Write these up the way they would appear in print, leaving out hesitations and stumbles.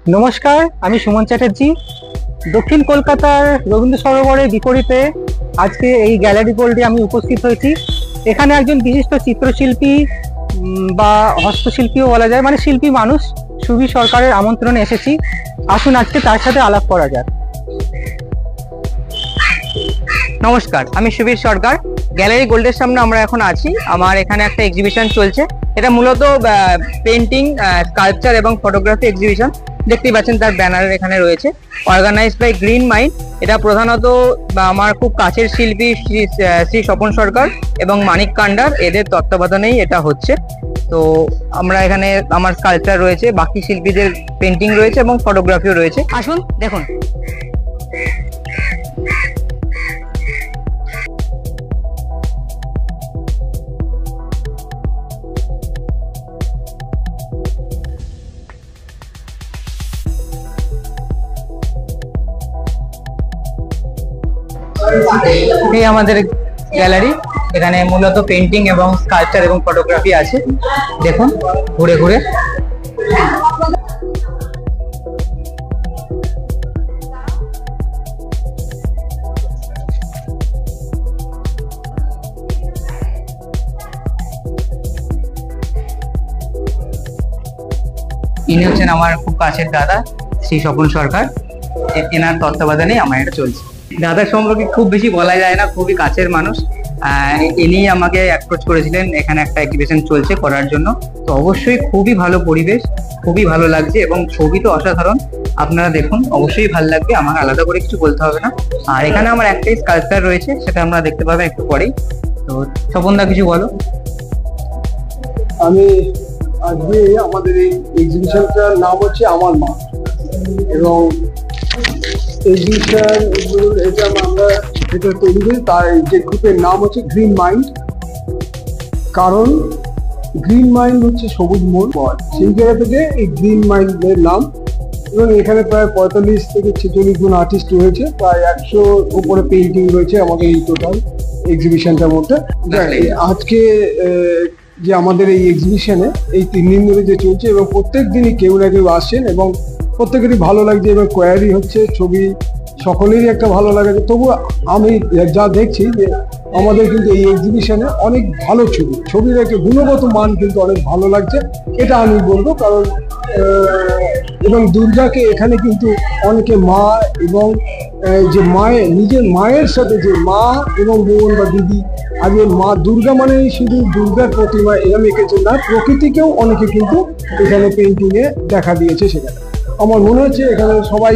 নমস্কার, আমি সুমন চ্যাটার্জি। দক্ষিণ কলকাতার রবীন্দ্র সরোবরের বিপরীতে আজকে এই গ্যালারি গোল্ডে আমি উপস্থিত হয়েছি। এখানে একজন বিশিষ্ট চিত্রশিল্পী বা হস্তশিল্পীও বলা যায়, মানে শিল্পী মানুষ সুবীর সরকারের আমন্ত্রণে এসেছি। আসুন আজকে তার সাথে আলাপ করা যাক। নমস্কার, আমি সুবীর সরকার। গ্যালারি গোল্ডের সামনে আমরা এখন আছি। আমার এখানে একটা এক্সিবিশন চলছে। এটা মূলত পেন্টিং, স্কাল্পচার এবং ফটোগ্রাফি এক্সিবিশন। দেখতেই পাচ্ছেন তার ব্যানার এখানে রয়েছে, অর্গানাইজড বাই গ্রিন মাইন্ড। এটা প্রধানত আমার খুব কাছের শিল্পী শ্রী স্বপন সরকার এবং মানিক কান্ডার, এদের তত্ত্বাবধানেই এটা হচ্ছে। তো আমরা এখানে আমার স্কাল্পচার রয়েছে, বাকি শিল্পীদের পেন্টিং রয়েছে এবং ফটোগ্রাফিও রয়েছে। আসুন দেখুন। এই আমাদের গ্যালারি, এখানে মূলত পেন্টিং এবং স্কাল্পচার এবং ফটোগ্রাফি আছে। দেখুন ঘুরে ঘুরে। ইনি হচ্ছেন আমার খুব কাছের দাদা শ্রী স্বপন সরকার। এনার তত্ত্বাবধানে আমার এটা চলছে। দাদার সম্পর্কে খুব বেশি বলা যায় না, খুবই কাছের মানুষ। ইনি আমাকে অ্যাপ্রোচ করেছিলেন এখানে একটা এক্সিবিশন চলছে করার জন্য। তো অবশ্যই খুবই ভালো পরিবেশ, খুবই ভালো লাগছে এবং ছবি তো অসাধারণ। আপনারা দেখুন, অবশ্যই ভালো লাগবে, আমার আলাদা করে কিছু বলতে হবে না। আর এখানে আমার একটাই স্কাল্পচার রয়েছে, সেটা আমরা দেখতে পাবেন একটু পরেই। তো স্বপনদা কিছু বলো। আমি আজকে আমাদের এই এক্সিবিশনটার নাম হচ্ছে আমার মা, এবং এক্সিবিশন এটা আমরা যেটা তৈরি করি তার যে গ্রুপের নাম হচ্ছে গ্রিন মাইন্ড। কারণ গ্রিন মাইন্ড হচ্ছে সবুজ মন, সেই জায়গা থেকে এই গ্রিন মাইন্ডের নাম। এবং এখানে প্রায় 45 থেকে 46 জন আর্টিস্ট রয়েছে, প্রায় 100 উপরে পেন্টিং রয়েছে আমাদের এই টোটাল এক্সিবিশনটার মধ্যে। আজকে যে আমাদের এই এক্সিবিশনে এই 3 দিন ধরে যে চলছে, এবং প্রত্যেক দিনই কেউ না কেউ আসছেন এবং প্রত্যেকেরই ভালো লাগছে এবং কোয়ারি হচ্ছে, ছবি সকলেরই একটা ভালো লাগে। তবু আমি যা দেখছি যে আমাদের কিন্তু এই এক্সিবিশনে অনেক ভালো ছবির একটা গুণগত মান কিন্তু অনেক ভালো লাগছে, এটা আমি বলবো। কারণ এবং দুর্গাকে এখানে কিন্তু অনেকে মা এবং যে মায়ের নিজের মায়ের সাথে যে মা এবং বোন বা দিদি, আজকে মা দুর্গা মানে শুধু দুর্গার প্রতিমা এরকম এঁকেছে না, প্রকৃতিকেও অনেকে কিন্তু এখানে পেন্টিংয়ে দেখা দিয়েছে। সেখানে আমার মনে হচ্ছে এখানে সবাই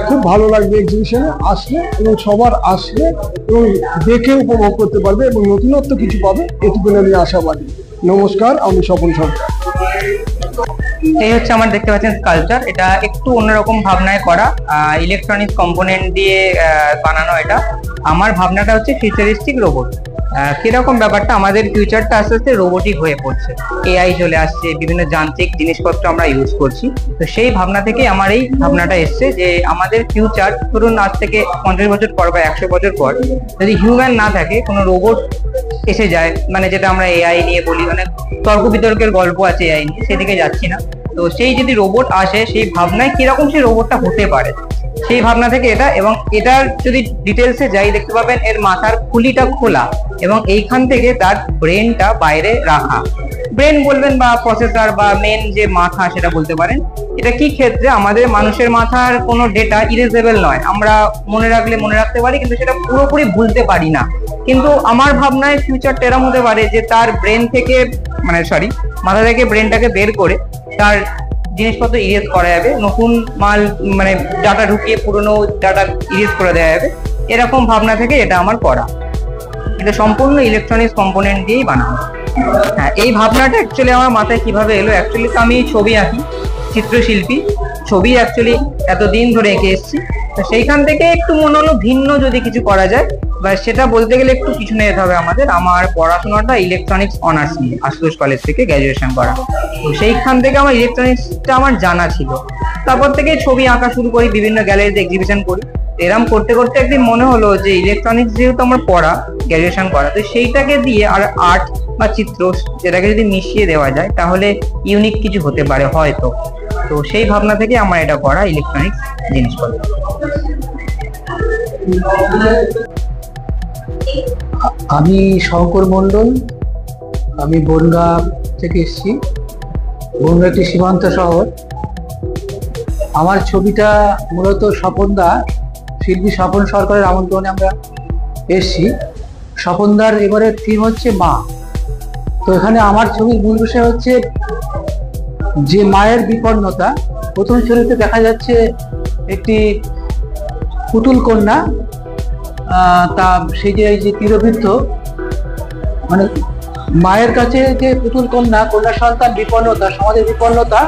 খুব ভালো লাগবে এক্সিবিশনে আসলে, এবং সবার আসলে এবং দেখে উপভোগ করতে পারবে এবং নতুনত্ব কিছু পাবে, এটুকুন আমি আশাবাদী। নমস্কার, আমি স্বপন সরকার। এই হচ্ছে আমার দেখতে পাচ্ছেন স্কাল্পচার। এটা একটু অন্যরকম ভাবনায় করা, ইলেকট্রনিক্স কম্পোনেন্ট দিয়ে বানানো। এটা আমার ভাবনাটা হচ্ছে ফিউচারিস্টিক রোবট। কিরকম ব্যাপারটা, আমাদের ফিউচারটা আস্তে আস্তে রোবোটিক হয়ে পড়ছে, এআই চলে আসছে, বিভিন্ন যান্ত্রিক জিনিসপত্র আমরা ইউজ করছি। তো সেই ভাবনা থেকে আমার এই ভাবনাটা এসছে যে আমাদের ফিউচার, ধরুন আজ থেকে 50 বছর পর বা 100 বছর পর যদি হিউম্যান না থাকে, কোনো রোবট এসে যায়, মানে যেটা আমরা এআই নিয়ে বলি, মানে তর্ক বিতর্কের গল্প আছে এআই নিয়ে, সেদিকে যাচ্ছি না। তো সেই যদি রোবট আসে, সেই ভাবনায় কিরকম সেই রোবটটা হতে পারে, সেই ভাবনা থেকে এটা। এবং এটার যদি ডিটেলসে যাই, দেখতে পাবেন এর মাথার খুলিটা খোলা এবং এইখান থেকে তার ব্রেনটা বাইরে রাখা। ব্রেন বলবেন বা প্রসেসর বা মেন যে মাথা সেটা বলতে পারেন। এটা কি ক্ষেত্রে, আমাদের মানুষের মাথার কোনো ডেটা ইরেজেবল নয়, আমরা মনে রাখলে মনে রাখতে পারি, কিন্তু সেটা পুরোপুরি ভুলতে পারি না। কিন্তু আমার ভাবনায় ফিউচারটা এরকম হতে পারে যে তার ব্রেন থেকে, মানে মাথা থেকে ব্রেনটাকে বের করে তার জিনিসপত্র ইরেজ করা যাবে, নতুন মাল মানে ডাটা ঢুকিয়ে পুরনো ডাটা ইরেজ করে দেওয়া যাবে। এরকম ভাবনা থেকে এটা আমার করা। এটা সম্পূর্ণ ইলেকট্রনিক্স কম্পোনেন্ট দিয়েই বানানো। হ্যাঁ, এই ভাবনাটা অ্যাকচুয়ালি আমার মাথায় কিভাবে এলো, অ্যাকচুয়ালি তো আমি ছবি আঁকি, চিত্রশিল্পী, ছবি অ্যাকচুয়ালি এতদিন ধরে এঁকে এসেছি। তো সেইখান থেকে একটু মনে হলো ভিন্ন যদি কিছু করা যায়, বা সেটা বলতে গেলে একটু পিছনে যেতে হবে আমাদের। আমার পড়াশোনাটা ইলেকট্রনিক্স অনার্স নিয়ে আশুতোষ কলেজ থেকে গ্র্যাজুয়েশন করা। তো সেইখান থেকে আমার ইলেকট্রনিক্সটা আমার জানা ছিল। তারপর থেকে ছবি আঁকা শুরু করি, বিভিন্ন গ্যালারিতে এক্সিবিশন করি। এরম করতে করতে একদিন মনে হলো যে ইলেকট্রনিক্স যেহেতু আমার পড়া, গ্র্যাজুয়েশন করা, তো সেইটাকে দিয়ে আর আর্ট বা চিত্র যেটাকে যদি মিশিয়ে দেওয়া যায় তাহলে ইউনিক কিছু হতে পারে হয়তো। তো সেই ভাবনা থেকে আমার এটা করা ইলেকট্রনিক্স জিনিসপত্র। আমি শঙ্কর মণ্ডল, আমি বনগাঁ থেকে এসেছি। বনগাঁ একটি সীমান্ত শহর। আমার ছবিটা মূলত স্বপনদা, শিল্পী স্বপন সরকারের আমন্ত্রণে আমরা এসেছি। স্বপনদার এবারের থিম হচ্ছে মা। তো এখানে আমার ছবির মূল বিষয় হচ্ছে যে মায়ের বিপন্নতা। প্রথম ছবিতে দেখা যাচ্ছে একটি পুতুল কন্যা, তা সেই যে তীরবৃদ্ধ, মানে মায়ের কাছে যে পুতুল কন্যা সন্তান বিপন্নতা, সমাজের বিপন্নতা,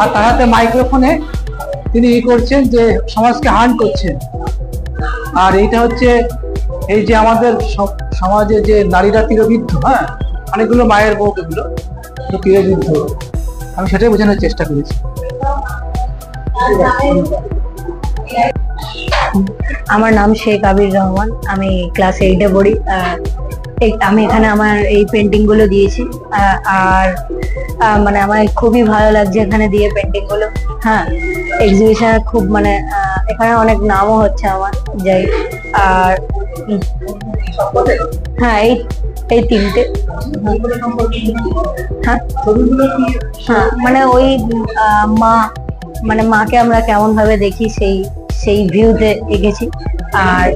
আর তার হাতে মাইক্রোফোনে তিনি করছেন যে সমাজকে হার্ন করছেন। আর এইটা হচ্ছে এই যে আমাদের সমাজে যে নারীরা তীরবৃদ্ধ, হ্যাঁ, অনেকগুলো মায়ের বউ এগুলো তো তীরবৃদ্ধ, আমি সেটাই বোঝানোর চেষ্টা করেছি। আমার নাম শেখ আবির রহমান, আমি ক্লাস 8-এ পড়ি। আমি এখানে আমার এই পেন্টিং গুলো দিয়েছি, আর মানে আমার খুবই ভালো লাগছে এখানে দিয়ে পেন্টিং গুলো। হ্যাঁ, এক্সিবিশনে খুব মানে এখানে অনেক নামও হচ্ছে আমার, যাই। আর হ্যাঁ, এই 3টে। হ্যাঁ হ্যাঁ, মানে ওই মানে মাকে আমরা কেমন ভাবে দেখি সেই ভিউতে এঁকেছি। আর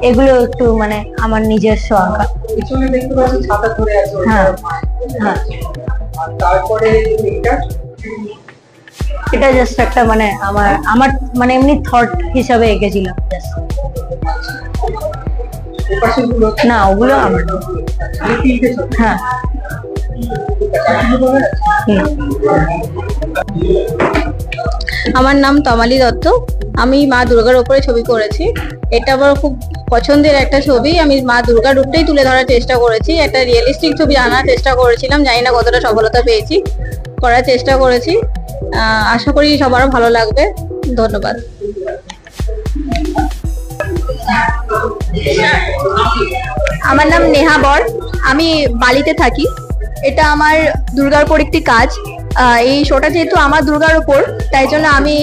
এগুলো একটু মানে আমার নিজস্ব আঁকা। হ্যাঁ হ্যাঁ, তারপরে এটা জাস্ট একটা মানে আমার মানে এমনি থট হিসাবে এঁকেছিলাম। না, ওগুলো আমার। হ্যাঁ, আমার নাম তমালি দত্ত, আমি মা দুর্গার উপরে ছবি করেছি। এটা আমার খুব পছন্দের একটা ছবি। আমি মা দুর্গার রূপটাই তুলে ধরার চেষ্টা করেছি, একটা রিয়েলিস্টিক ছবি আনার চেষ্টা করেছিলাম। জানি না কতটা সফলতা পেয়েছি, করার চেষ্টা করেছি। আশা করি সবারও ভালো লাগবে। ধন্যবাদ। আমার নাম নেহা বর, আমি বালিতে থাকি। এটা আমার দুর্গার উপর একটি কাজ। এই শোটা যেহেতু আমার দুর্গার উপর, তাই জন্য আমি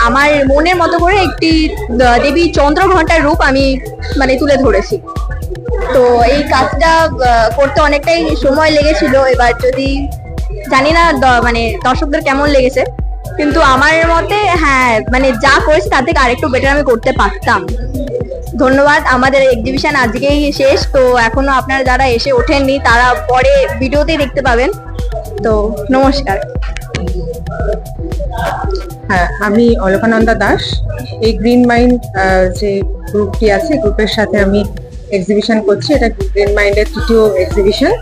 আমার মনের মতো করে একটি দেবী চন্দ্রঘণ্টার রূপ আমি মানে তুলে ধরেছি। তো এই কাজটা করতে অনেকটাই সময় লেগেছিল। এবার যদি জানি না মানে দর্শকদের কেমন লেগেছে, কিন্তু আমার মতে হ্যাঁ, মানে যা করেছি তার থেকে আরেকটু বেটার আমি করতে পারতাম। ধন্যবাদ। আমাদের এক্সিবিশন আজকেই শেষ, তো এখনো আপনারা যারা এসে ওঠেননি তারা পরে ভিডিওতেই দেখতে পাবেন। তো নমস্কার। হ্যাঁ, আমি অলকানন্দা দাস। এই গ্রিন মাইন্ড যে গ্রুপটি আছে, গ্রুপের সাথে আমি এক্সিবিশন করছি। এটা গ্রিন মাইন্ডের 3য় এক্সিবিশন।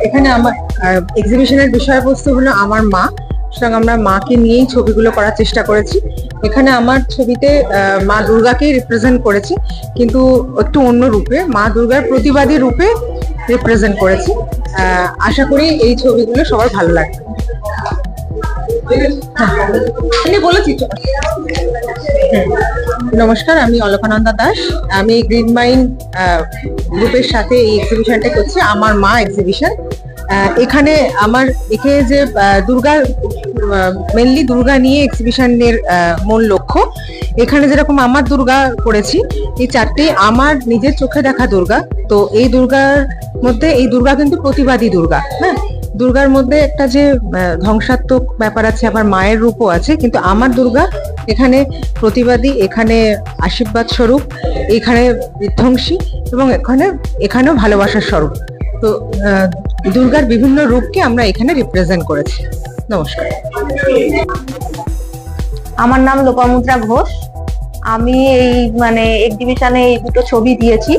এখানে আমার এক্সিবিশনের বিষয়বস্তু হলো আমার মা। সুতরাং আমরা মাকে নিয়েই ছবিগুলো করার চেষ্টা করেছি। এখানে আমার ছবিতে মা দুর্গাকেই রিপ্রেজেন্ট করেছি, কিন্তু একটু অন্য রূপে, মা দুর্গার প্রতিবাদী রূপে রিপ্রেজেন্ট করেছি। আশা করি এই ছবিগুলো সবার ভালো লাগবে। নমস্কার, আমি অলকানন্দা দাস। আমি গ্রিন মাইন্ড গ্রুপের সাথে এই এক্সিবিশনটা করছি, আমার মা এক্সিবিশন। এখানে আমার এখানে যে দুর্গা, মেনলি দুর্গা নিয়ে এক্সিবিশনের মূল লক্ষ্য। এখানে যেরকম আমার দুর্গা করেছি, এই 4টি আমার নিজের চোখে দেখা দুর্গা। তো এই দুর্গার মধ্যে এই দুর্গা কিন্তু প্রতিবাদী দুর্গা। হ্যাঁ, দুর্গার মধ্যে একটা যে ধ্বংসাত্মক ব্যাপার আছে, আবার মায়ের রূপও আছে, কিন্তু আমার দুর্গা এখানে প্রতিবাদী, এখানে আশীর্বাদ স্বরূপ, এখানে বিধ্বংসী, এবং এখানেও ভালোবাসার স্বরূপ। তো দুর্গার বিভিন্ন রূপকে আমরা এখানে রিপ্রেজেন্ট করেছি। নমস্কার। আমার নাম লোপামুদ্রা ঘোষ। আমি এই মানে এক্সিবিশনে এই 2টো ছবি দিয়েছি।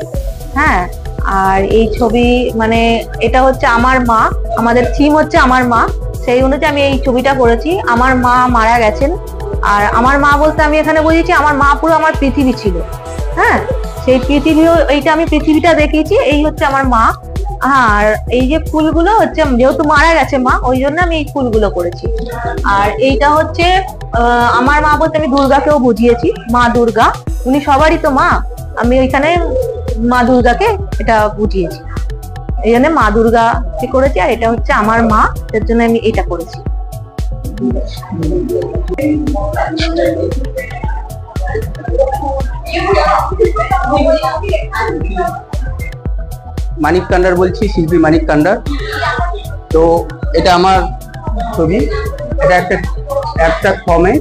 হ্যাঁ, আর এই ছবি মানে এটা হচ্ছে আমার মা, আমাদের থিম হচ্ছে আমার মা, সেই অনুযায়ী আমি এই ছবিটা করেছি। আমার মা মারা গেছেন, আর আমার মা বলতে আমি এখানে বুঝেছি আমার মা পুরো আমার পৃথিবী ছিল। হ্যাঁ, সেই পৃথিবীও, এইটা আমি পৃথিবীটা দেখিয়েছি, এই হচ্ছে আমার মা। আর এই যে ফুলগুলো হচ্ছে, যেহেতু মারা গেছে মা, ওই জন্য আমি এই ফুলগুলো করেছি। আর এইটা হচ্ছে আমার মা বলতে আমি দুর্গাকেও বুঝিয়েছি, মা দুর্গা, উনি সবারই তো মা। আমি ওইখানে মা দুর্গাকে এটা বুঝিয়েছি, এই জন্য মা দুর্গা করেছি। আর এটা হচ্ছে আমার মা, এর জন্য আমি এটা করেছি। মানিক কান্ডার বলছি, শিল্পী মানিক কান্ডার। তো এটা আমার ছবি, এটা একটা অ্যাবস্ট্রাক্ট ফর্মে,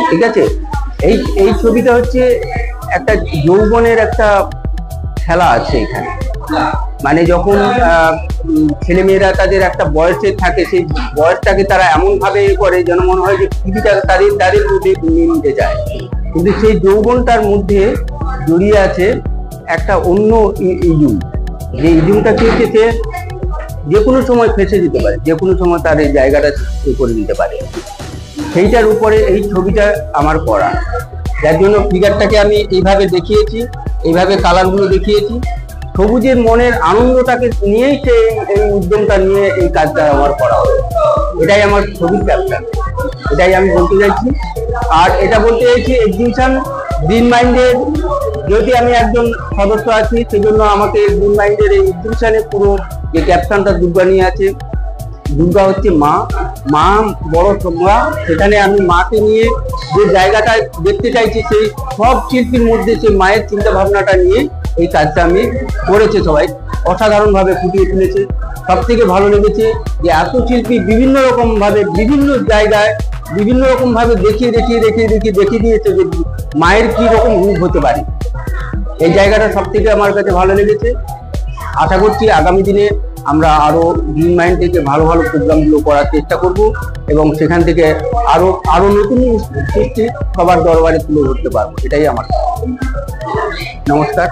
ঠিক আছে। এই ছবিটা হচ্ছে একটা যৌবনের একটা খেলা আছে এখানে, মানে যখন ছেলেমেয়েরা তাদের একটা বয়সে থাকে, সেই বয়সটাকে তারা এমন ভাবে করে যেন মনে হয় যে পৃথিবীটা তাদের মধ্যে মিশে যায়, কিন্তু সেই যৌবনটার মধ্যে জড়িয়ে আছে একটা অন্য ইজুম, যে ইজুমটা কি হচ্ছে, সে যে কোনো সময় ফেসে যেতে পারে, যে কোনো সময় তার এই জায়গাটা করে দিতে পারে। সেইটার উপরে এই ছবিটা আমার করা, যার জন্য ফিগারটাকে আমি এইভাবে দেখিয়েছি, এইভাবে কালারগুলো দেখিয়েছি। সবুজের মনের আনন্দটাকে নিয়েই এই উদ্যমটা নিয়ে এই কাজটা আমার করা হবে। এটাই আমার ছবির ক্যাপচার, এটাই আমি বলতে চাইছি। আর এটা বলতে চাইছি এক্সিবিশন গ্রিন মাইন্ডের, যদি আমি একজন সদস্য আছি, সেজন্য আমাকে গ্রিন মাইন্ডের এই এক্সিবিশনে পুরো যে ক্যাপশনটা দুর্গা নিয়ে আছে, দুর্গা হচ্ছে মা, মা বড় সংজ্ঞা, সেখানে আমি মাকে নিয়ে যে জায়গাটা দেখতে চাইছি, সেই সব শিল্পীর মধ্যে সেই মায়ের চিন্তা ভাবনাটা নিয়ে এই কাজটা আমি করেছে। সবাই অসাধারণ ভাবে ফুটিয়ে তুলেছে। সব থেকে ভালো লেগেছে যে এত শিল্পী বিভিন্ন রকম ভাবে বিভিন্ন জায়গায় বিভিন্ন রকম ভাবে দেখিয়ে দিয়েছে যে মায়ের কি রকম রূপ হতে পারে। এই জায়গাটা সব থেকে আমার কাছে ভালো লেগেছে। আশা করছি আগামী দিনে আমরা আরো গ্রিন মাইন্ড থেকে ভালো ভালো প্রোগ্রামগুলো করার চেষ্টা করব এবং সেখান থেকে আরো নতুন সৃষ্টি সবার দরবারে তুলে ধরতে পারবো। এটাই আমার। নমস্কার।